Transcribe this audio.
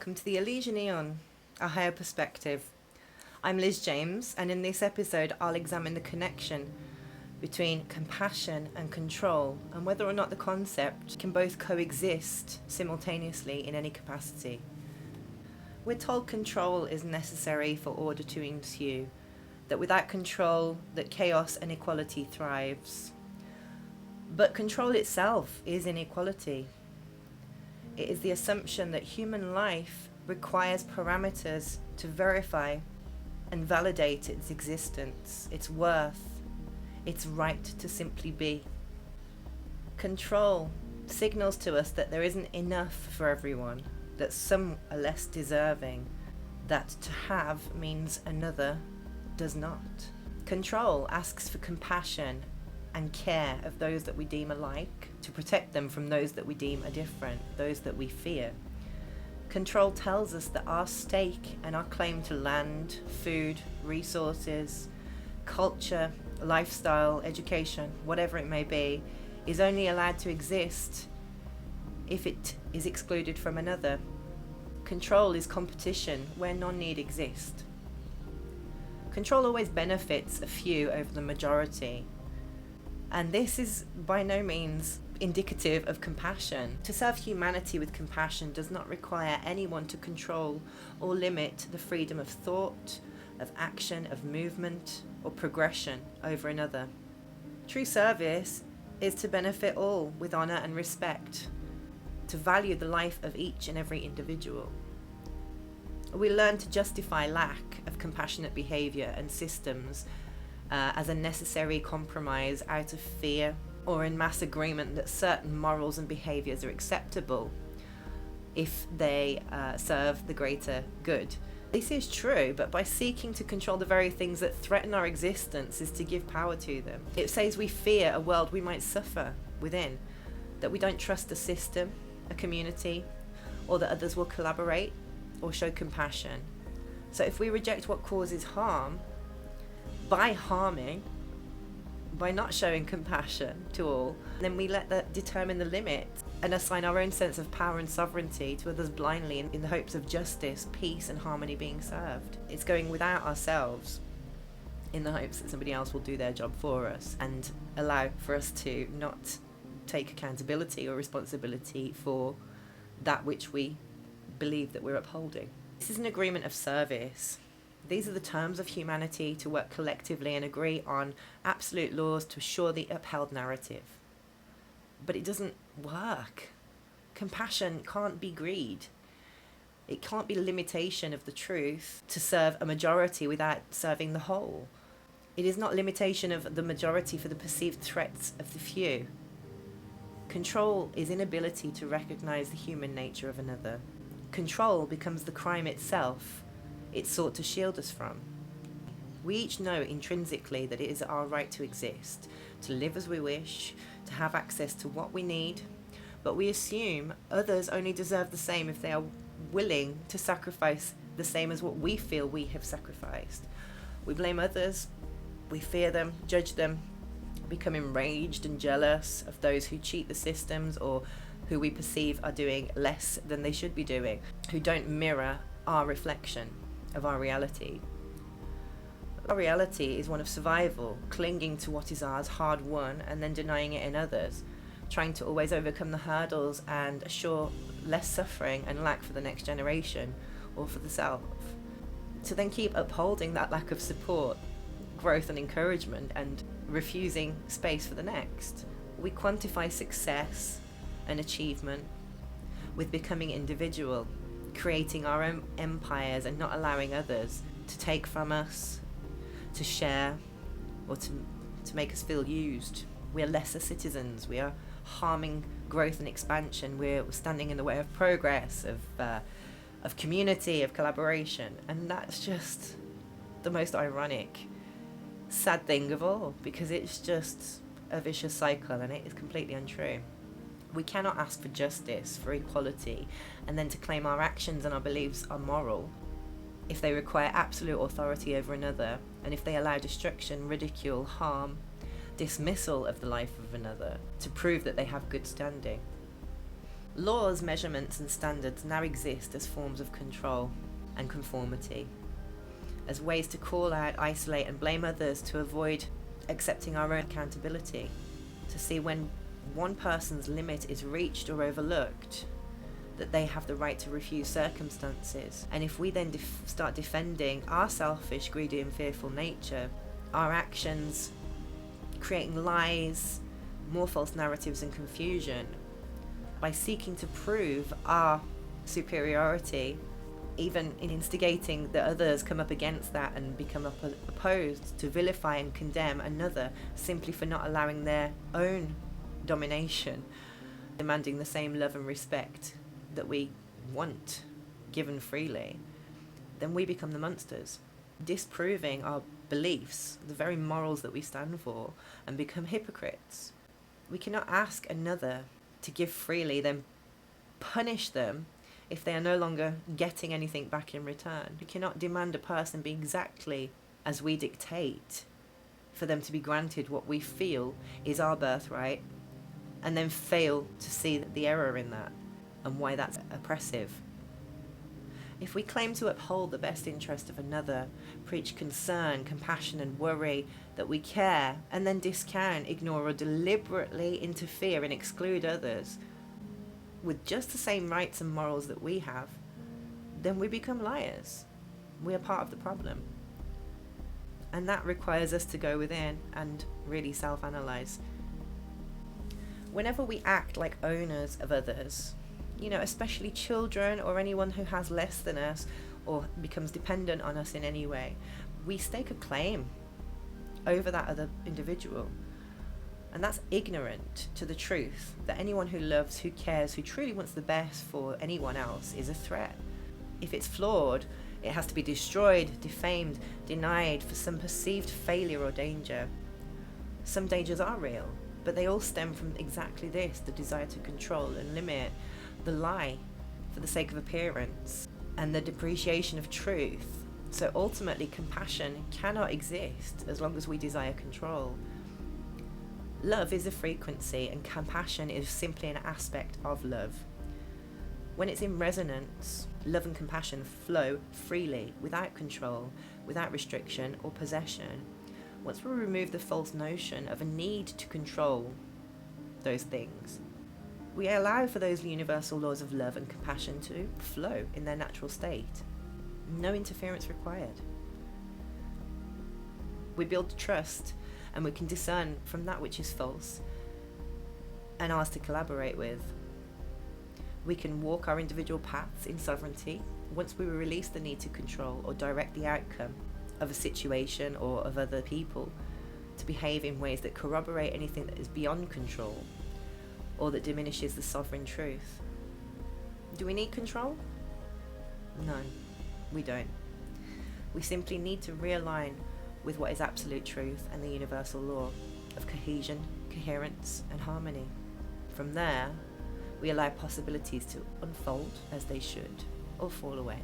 welcome to the Elizian Aeon, a higher perspective. I'm Liz James, and in this episode I'll examine the connection between compassion and control, and whether or not the concept can both coexist simultaneously in any capacity. We're told control is necessary for order to ensue, that without control, that chaos and equality thrives. But control itself is inequality. It is the assumption that human life requires parameters to verify and validate its existence, its worth, its right to simply be. Control signals to us that there isn't enough for everyone, that some are less deserving, that to have means another does not. Control asks for compassion and care of those that we deem alike, to protect them from those that we deem are different, those that we fear. Control tells us that our stake and our claim to land, food, resources, culture, lifestyle, education, whatever it may be, is only allowed to exist if it is excluded from another. Control is competition where none need exist. Control always benefits a few over the majority. And this is by no means indicative of compassion. To serve humanity with compassion does not require anyone to control or limit the freedom of thought, of action, of movement, or progression over another. True service is to benefit all with honour and respect, to value the life of each and every individual. We learn to justify lack of compassionate behaviour and systems as a necessary compromise out of fear or in mass agreement that certain morals and behaviours are acceptable if they serve the greater good. This is true, but by seeking to control the very things that threaten our existence is to give power to them. It says we fear a world we might suffer within, that we don't trust a system, a community, or that others will collaborate or show compassion. So if we reject what causes harm, by harming, by not showing compassion to all, then we let that determine the limit and assign our own sense of power and sovereignty to others blindly in the hopes of justice, peace and harmony being served. It's going without ourselves in the hopes that somebody else will do their job for us and allow for us to not take accountability or responsibility for that which we believe that we're upholding. This is an agreement of service. These are the terms of humanity to work collectively and agree on absolute laws to assure the upheld narrative. But it doesn't work. Compassion can't be greed. It can't be limitation of the truth to serve a majority without serving the whole. It is not limitation of the majority for the perceived threats of the few. Control is inability to recognize the human nature of another. Control becomes the crime itself it sought to shield us from. We each know intrinsically that it is our right to exist, to live as we wish, to have access to what we need, but we assume others only deserve the same if they are willing to sacrifice the same as what we feel we have sacrificed. We blame others, we fear them, judge them, become enraged and jealous of those who cheat the systems or who we perceive are doing less than they should be doing, who don't mirror our reflection of our reality. Our reality is one of survival, clinging to what is ours, hard won, and then denying it in others, trying to always overcome the hurdles and assure less suffering and lack for the next generation or for the self. To then keep upholding that lack of support, growth and encouragement and refusing space for the next. We quantify success and achievement with becoming individual, creating our own empires and not allowing others to take from us, to share, or to make us feel used. We are lesser citizens. We are harming growth and expansion. We're standing in the way of progress, of community, of collaboration. And that's just the most ironic, sad thing of all, because it's just a vicious cycle and it is completely untrue. We cannot ask for justice, for equality, and then to claim our actions and our beliefs are moral if they require absolute authority over another, and if they allow destruction, ridicule, harm, dismissal of the life of another to prove that they have good standing. Laws, measurements, and standards now exist as forms of control and conformity, as ways to call out, isolate, and blame others to avoid accepting our own accountability, to see when one person's limit is reached or overlooked, that they have the right to refuse circumstances. And if we then start defending our selfish, greedy, and fearful nature, our actions creating lies, more false narratives, and confusion, by seeking to prove our superiority, even in instigating that others come up against that and become opposed, to vilify and condemn another simply for not allowing their own domination, demanding the same love and respect that we want given freely, then we become the monsters, disproving our beliefs, the very morals that we stand for, and become hypocrites. We cannot ask another to give freely, then punish them if they are no longer getting anything back in return. We cannot demand a person be exactly as we dictate for them to be granted what we feel is our birthright, and then fail to see the error in that and why that's oppressive. If we claim to uphold the best interest of another, preach concern, compassion, and worry, that we care, and then discount, ignore, or deliberately interfere and exclude others with just the same rights and morals that we have, then we become liars. We are part of the problem. And that requires us to go within and really self-analyze. Whenever we act like owners of others, especially children or anyone who has less than us or becomes dependent on us in any way, we stake a claim over that other individual. And that's ignorant to the truth that anyone who loves, who cares, who truly wants the best for anyone else is a threat. If it's flawed, it has to be destroyed, defamed, denied for some perceived failure or danger. Some dangers are real, but they all stem from exactly this, the desire to control and limit, the lie for the sake of appearance, and the depreciation of truth. So ultimately, compassion cannot exist as long as we desire control. Love is a frequency, and compassion is simply an aspect of love. When it's in resonance, love and compassion flow freely, without control, without restriction or possession. Once we remove the false notion of a need to control those things, we allow for those universal laws of love and compassion to flow in their natural state. No interference required. We build trust, and we can discern from that which is false and ours to collaborate with. We can walk our individual paths in sovereignty once we release the need to control or direct the outcome of a situation or of other people to behave in ways that corroborate anything that is beyond control or that diminishes the sovereign truth. Do we need control? No, we don't. We simply need to realign with what is absolute truth and the universal law of cohesion, coherence, and harmony. From there, we allow possibilities to unfold as they should, or fall away.